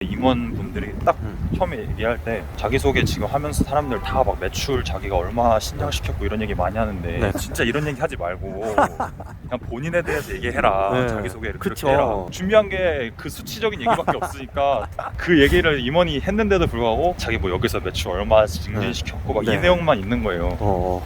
임원분들이 딱 처음에 얘기할 때 자기소개 지금 하면서 사람들 다 막 매출 자기가 얼마 신장시켰고 이런 얘기 많이 하는데 네. 진짜 이런 얘기 하지 말고 그냥 본인에 대해서 얘기해라. 네. 자기소개를 그쵸. 그렇게 해라. 준비한 게 그 수치적인 얘기밖에 없으니까 그 얘기를 임원이 했는데도 불구하고 자기 뭐 여기서 매출 얼마 증진시켰고 막 이 네. 내용만 있는 거예요.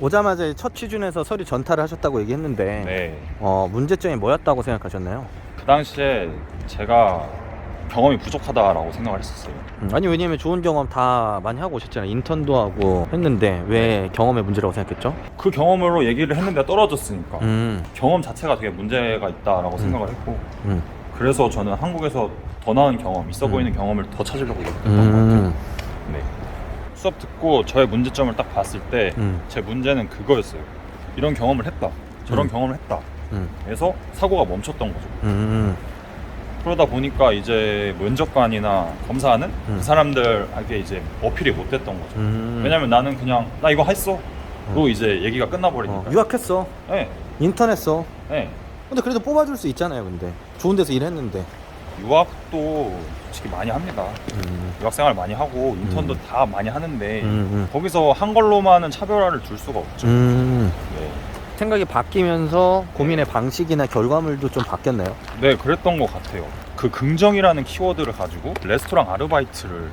오자마자 첫 취준에서 서류 전타를 하셨다고 얘기했는데 네. 문제점이 뭐였다고 생각하셨나요? 그 당시에 제가 경험이 부족하다라고 생각을 했었어요. 아니 왜냐면 좋은 경험 다 많이 하고 오셨잖아요. 인턴도 하고 했는데 왜 경험의 문제라고 생각했죠? 그 경험으로 얘기를 했는데 떨어졌으니까 경험 자체가 되게 문제가 있다라고 생각을 했고 그래서 저는 한국에서 더 나은 경험, 있어 보이는 경험을 더 찾으려고 했던 것 같아요. 네. 수업 듣고 저의 문제점을 딱 봤을 때 제 문제는 그거였어요. 이런 경험을 했다, 저런 경험을 했다 그래서 사고가 멈췄던 거죠. 그러다 보니까 이제 면접관이나 검사는 그 사람들에게 이제 어필이 못 됐던 거죠. 왜냐면 나는 그냥 나 이거 했어 그리고 이제 얘기가 끝나버리니까. 유학했어, 네. 인턴 했어. 네. 근데 그래도 뽑아줄 수 있잖아요. 근데 좋은 데서 일했는데. 유학도 솔직히 많이 합니다. 유학생활 많이 하고 인턴도 다 많이 하는데 거기서 한 걸로만은 차별화를 둘 수가 없죠. 네. 생각이 바뀌면서 고민의 방식이나 결과물도 좀 바뀌었나요? 네, 그랬던 것 같아요. 그 긍정이라는 키워드를 가지고 레스토랑 아르바이트를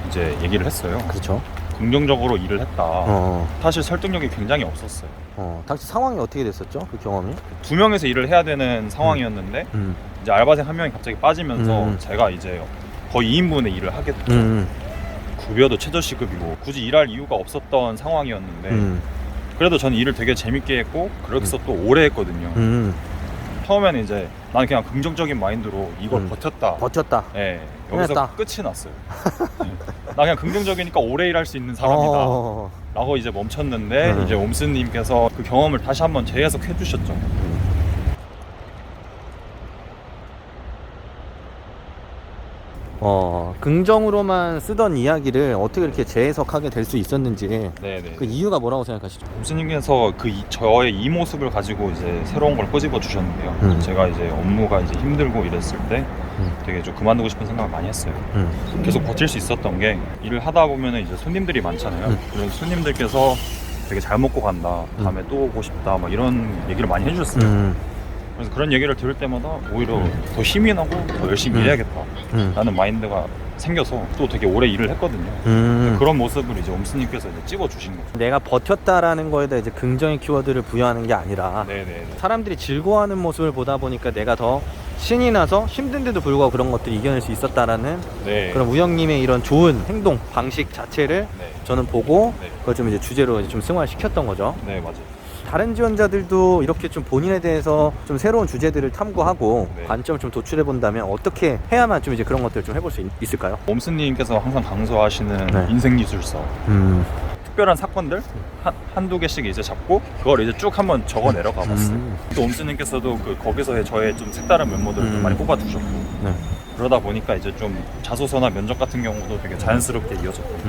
이제 얘기를 했어요. 그렇죠. 긍정적으로 일을 했다. 사실 설득력이 굉장히 없었어요. 당시 상황이 어떻게 됐었죠? 그 경험이? 2명에서 일을 해야 되는 상황이었는데 이제 알바생 한 명이 갑자기 빠지면서 제가 이제 거의 2인분의 일을 하게 됐죠. 급여도 최저시급이고 굳이 일할 이유가 없었던 상황이었는데 그래도 저는 일을 되게 재밌게 했고 그래서 또 오래 했거든요. 처음에는 이제 나는 그냥 긍정적인 마인드로 이걸 버텼다. 네, 여기서 해냈다. 끝이 났어요. 네. 나 그냥 긍정적이니까 오래 일할 수 있는 사람이다 라고 이제 멈췄는데 이제 옴스님께서 그 경험을 다시 한번 재해석해 주셨죠. 긍정으로만 쓰던 이야기를 어떻게 이렇게 재해석하게 될 수 있었는지 네네. 그 이유가 뭐라고 생각하시죠? 옴스님께서 저의 이 모습을 가지고 이제 새로운 걸 꼬집어 주셨는데요. 제가 이제 업무가 이제 힘들고 이랬을 때 되게 좀 그만두고 싶은 생각을 많이 했어요. 계속 버틸 수 있었던 게 일을 하다 보면은 이제 손님들이 많잖아요. 그래서 손님들께서 되게 잘 먹고 간다, 다음에 또 오고 싶다, 막 이런 얘기를 많이 해주셨어요. 그래서 그런 얘기를 들을 때마다 오히려 더 힘이 나고 더 열심히 일해야겠다 라는 마인드가 생겨서 또 되게 오래 일을 했거든요. 그런 모습을 이제 옴스님께서 이제 찍어주신 거죠. 내가 버텼다라는 거에다 이제 긍정의 키워드를 부여하는 게 아니라 네네. 사람들이 즐거워하는 모습을 보다 보니까 내가 더 신이 나서 힘든데도 불구하고 그런 것들을 이겨낼 수 있었다라는 네. 그런 우영님의 이런 좋은 행동 방식 자체를 네. 저는 보고 네. 그걸 좀 이제 주제로 좀 승화시켰던 거죠. 네, 맞아요. 다른 지원자들도 이렇게 좀 본인에 대해서 좀 새로운 주제들을 탐구하고 네. 관점을 좀 도출해 본다면 어떻게 해야만 좀 이제 그런 것들을 좀 해볼 수 있을까요? 옴스님께서 항상 강조하시는 네. 인생기술서, 특별한 사건들 한두 개씩 이제 잡고 그걸 이제 쭉 한번 적어 내려가 봤어요. 또 옴스님께서도 거기서의 저의 좀 색다른 면모들을 좀 많이 뽑아 주셨고 네. 그러다 보니까 이제 좀 자소서나 면접 같은 경우도 되게 자연스럽게 이어졌고.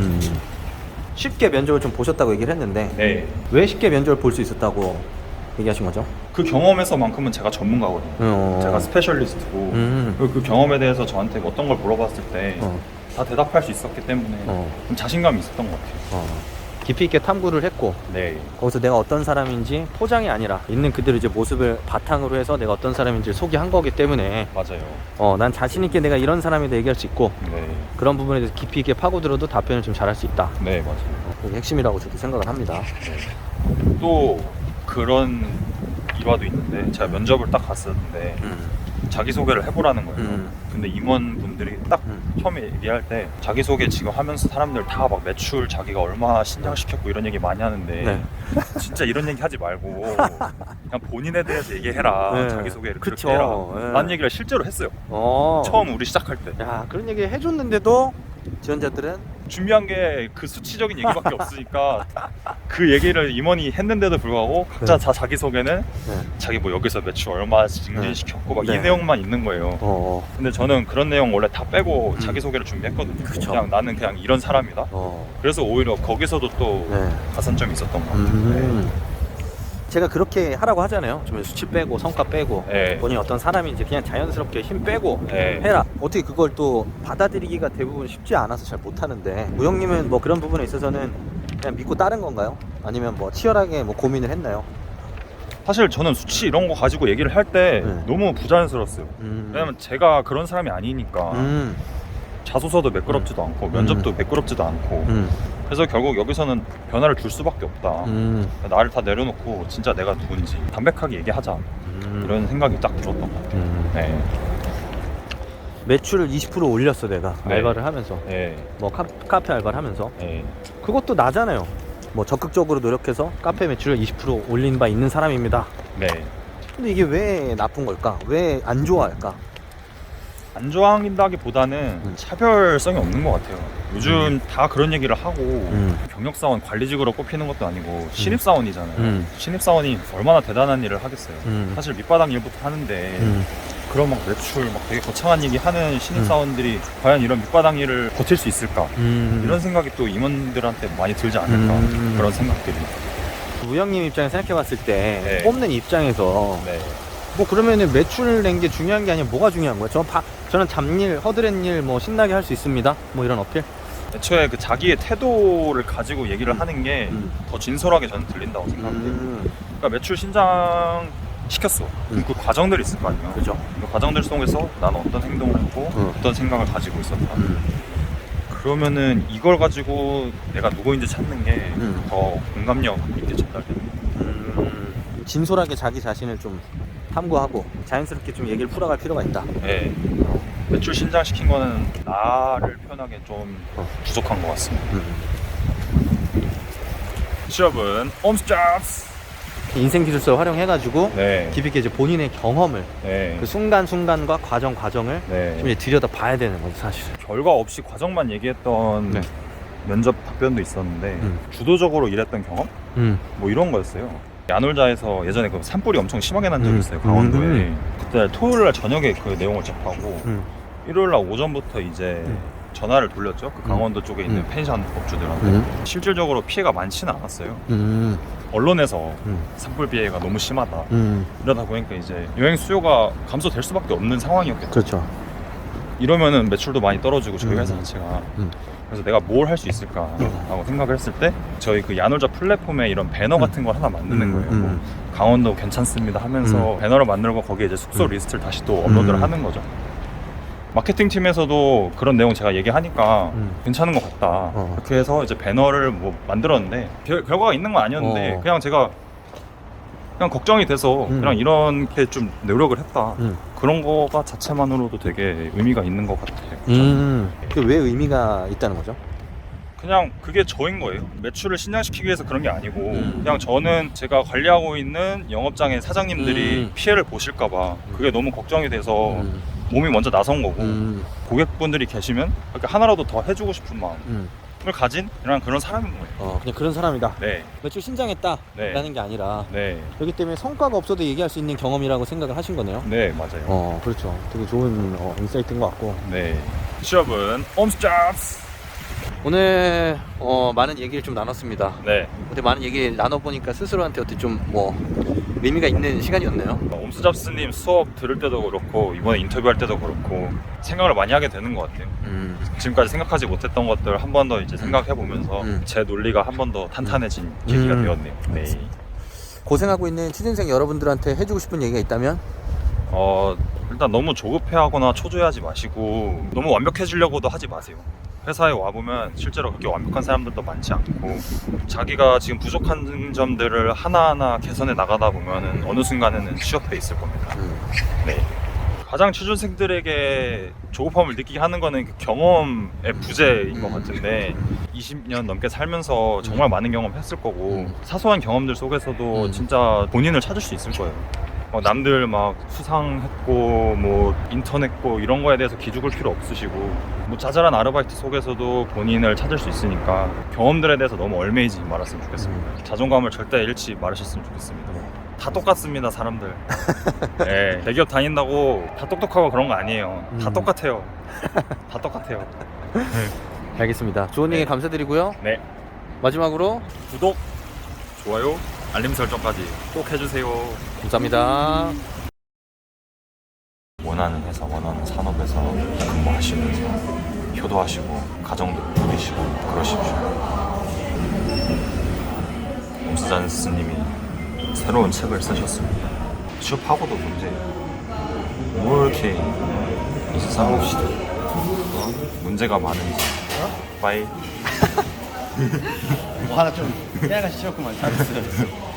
쉽게 면접을 좀 보셨다고 얘기를 했는데 네. 왜 쉽게 면접을 볼 수 있었다고 얘기하신 거죠? 그 경험에서만큼은 제가 전문가거든요. 제가 스페셜리스트고 그 경험에 대해서 저한테 어떤 걸 물어봤을 때 다 대답할 수 있었기 때문에 좀 자신감이 있었던 것 같아요. 깊이 있게 탐구를 했고 네. 거기서 내가 어떤 사람인지 포장이 아니라 있는 그대로 이제 모습을 바탕으로 해서 내가 어떤 사람인지를 소개한 거기 때문에 맞아요. 난 자신 있게 내가 이런 사람이다 얘기할 수 있고 네. 그런 부분에 대해서 깊이 있게 파고들어도 답변을 좀 잘할 수 있다. 네, 맞아요. 그게 핵심이라고 저도 생각을 합니다. 또 그런 일화도 있는데 제가 면접을 딱 갔었는데 자기소개를 해보라는 거예요. 근데 임원분들이 딱 처음에 얘기할 때 자기소개 지금 하면서 사람들 다 막 매출 자기가 얼마 신장시켰고 이런 얘기 많이 하는데 네. 진짜 이런 얘기 하지 말고 그냥 본인에 대해서 얘기해라. 네. 자기소개를 그쵸. 그렇게 해라 네. 라는 얘기를 실제로 했어요. 처음 우리 시작할 때. 야, 그런 얘기 해줬는데도 지원자들은 준비한 게 그 수치적인 얘기밖에 없으니까 그 얘기를 임원이 했는데도 불구하고 각자 다 자기소개는 자기 뭐 여기서 매출 얼마 증진시켰고 막 이 내용만 있는 거예요. 근데 저는 그런 내용 원래 다 빼고 자기소개를 준비했거든요. 그쵸. 그냥 나는 그냥 이런 사람이다. 그래서 오히려 거기서도 또 가산점이 있었던 것 같아요. 제가 그렇게 하라고 하잖아요. 좀 수치 빼고 성과 빼고 네. 본인이 어떤 사람인지 그냥 자연스럽게 힘 빼고 네. 해라. 어떻게 그걸 또 받아들이기가 대부분 쉽지 않아서 잘 못하는데 우영님은 뭐 그런 부분에 있어서는 그냥 믿고 따른 건가요? 아니면 뭐 치열하게 뭐 고민을 했나요? 사실 저는 수치 이런 거 가지고 얘기를 할 때 네. 너무 부자연스러웠어요. 왜냐면 제가 그런 사람이 아니니까 자소서도 매끄럽지도 않고 면접도 매끄럽지도 않고 그래서 결국 여기서는 변화를 줄 수밖에 없다. 나를 다 내려놓고 진짜 내가 누군지 담백하게 얘기하자 이런 생각이 딱 들었던 것 같아요. 네. 매출을 20% 올렸어 내가. 네. 알바를 하면서 네. 뭐 카페 알바를 하면서 네. 그것도 나잖아요. 뭐 적극적으로 노력해서 카페 매출을 20% 올린 바 있는 사람입니다. 네. 근데 이게 왜 나쁜 걸까? 왜 안 좋아할까? 안 좋아한다기보다는 차별성이 없는 것 같아요. 요즘 다 그런 얘기를 하고 경력사원 관리직으로 꼽히는 것도 아니고 신입사원이잖아요. 신입사원이 얼마나 대단한 일을 하겠어요. 사실 밑바닥 일부터 하는데 그런 막 매출 막 되게 거창한 얘기 하는 신입사원들이 과연 이런 밑바닥 일을 버틸 수 있을까? 이런 생각이 또 임원들한테 많이 들지 않을까? 그런 생각들이. 우영님 입장에서 생각해봤을 때 네. 뽑는 입장에서 네. 뭐 그러면은 매출 낸 게 중요한 게 아니라 뭐가 중요한 거예요? 저는 잡일, 허드렛일 뭐 신나게 할 수 있습니다. 뭐 이런 어필? 애초에 그 자기의 태도를 가지고 얘기를 하는 게 더 진솔하게 저는 들린다고 생각해요. 그러니까 매출 신장 시켰어. 그럼 그 과정들이 있을 거 아니에요. 그죠? 그 과정들 속에서 나는 어떤 행동을 했고 어떤 생각을 가지고 있었다. 그러면은 이걸 가지고 내가 누구인지 찾는 게 더 공감력 있게 전달되는 거예요. 진솔하게 자기 자신을 좀 탐구하고 자연스럽게 좀 얘기를 풀어갈 필요가 있다. 네. 매출 신장시킨 거는 나를 표현하기엔 좀 부족한 것 같습니다. 취업은 옴스잡스. 인생 기술서 활용해가지고 네. 깊이 있게 이제 본인의 경험을 네. 그 순간순간과 과정을 네. 좀 이제 들여다 봐야 되는 거죠, 사실은. 결과 없이 과정만 얘기했던 네. 면접 답변도 있었는데 주도적으로 일했던 경험? 뭐 이런 거였어요. 야놀자에서 예전에 그 산불이 엄청 심하게 난 적이 있어요. 강원도에. 그때 토요일날 저녁에 그 내용을 접하고 일요일날 오전부터 이제 전화를 돌렸죠. 그 강원도 쪽에 있는 펜션 업주들한테. 실질적으로 피해가 많지는 않았어요. 언론에서 산불 피해가 너무 심하다. 이러다 보니까 이제 여행 수요가 감소될 수밖에 없는 상황이었겠죠. 그렇죠. 이러면은 매출도 많이 떨어지고 저희 회사 자체가. 그래서 내가 뭘 할 수 있을까라고 생각을 했을 때 저희 그 야놀자 플랫폼에 이런 배너 같은 걸 하나 만드는 거예요. 뭐 강원도 괜찮습니다 하면서 배너를 만들고 거기에 이제 숙소 리스트를 다시 또 업로드를 하는 거죠. 마케팅 팀에서도 그런 내용 제가 얘기하니까 괜찮은 것 같다. 그렇게 해서 이제 배너를 뭐 만들었는데 결과가 있는 건 아니었는데 그냥 제가 그냥 걱정이 돼서 그냥 이렇게 좀 노력을 했다. 그런 거가 자체만으로도 되게 의미가 있는 것 같아요. 그 왜 의미가 있다는 거죠? 그냥 그게 저인 거예요. 매출을 신장시키기 위해서 그런 게 아니고 그냥 저는 제가 관리하고 있는 영업장의 사장님들이 피해를 보실까봐 그게 너무 걱정이 돼서 몸이 먼저 나선 거고 고객분들이 계시면 이렇게 하나라도 더 해주고 싶은 마음을 가진 그런 사람인 거예요. 그냥 그런 사람이다. 네. 매출 신장했다 네. 라는 게 아니라 네. 그렇기 때문에 성과가 없어도 얘기할 수 있는 경험이라고 생각을 하신 거네요. 네, 맞아요. 그렇죠. 되게 좋은 인사이트인 것 같고 네. 취업은 옴스잡스. 오늘 많은 얘기를 좀 나눴습니다. 네. 근데 많은 얘기 나눠보니까 스스로한테 어떻게 좀 뭐 의미가 있는 시간이었네요. 옴스잡스님 수업 들을 때도 그렇고 이번에 인터뷰할 때도 그렇고 생각을 많이 하게 되는 것 같아요. 지금까지 생각하지 못했던 것들 한 번 더 이제 생각해 보면서 제 논리가 한 번 더 탄탄해진 계기가 되었네요. 네. 고생하고 있는 취준생 여러분들한테 해주고 싶은 얘기가 있다면? 일단 너무 조급해하거나 초조해하지 마시고 너무 완벽해지려고도 하지 마세요. 회사에 와보면 실제로 그렇게 완벽한 사람들도 많지 않고 자기가 지금 부족한 점들을 하나하나 개선해 나가다 보면 어느 순간에는 취업해 있을 겁니다. 네. 가장 취준생들에게 조급함을 느끼게 하는 거는 그 경험의 부재인 것 같은데 20년 넘게 살면서 정말 많은 경험했을 거고 사소한 경험들 속에서도 진짜 본인을 찾을 수 있을 거예요. 남들 막 수상했고 뭐 인턴했고 이런 거에 대해서 기죽을 필요 없으시고 뭐 자잘한 아르바이트 속에서도 본인을 찾을 수 있으니까 경험들에 대해서 너무 얽매이지 말았으면 좋겠습니다. 자존감을 절대 잃지 말으셨으면 좋겠습니다. 다 똑같습니다, 사람들. 네, 대기업 다닌다고 다 똑똑하고 그런 거 아니에요. 다 똑같아요. 다 똑같아요. 알겠습니다. 좋은 얘기 감사드리고요. 네. 마지막으로 구독, 좋아요 알림 설정까지 꼭 해주세요. 감사합니다. 원하는 회사, 원하는 산업에서 근무하시면서 효도하시고 가정도 꾸리시고 그러십시오. 옴스잔스님이 새로운 책을 쓰셨습니다. 취업하고도 문제예요. 뭐 이렇게 이 세상 봅시다. 문제가 많은지. 빠이. 뭐 하나 좀 해야가 시켰구만. 잘했어.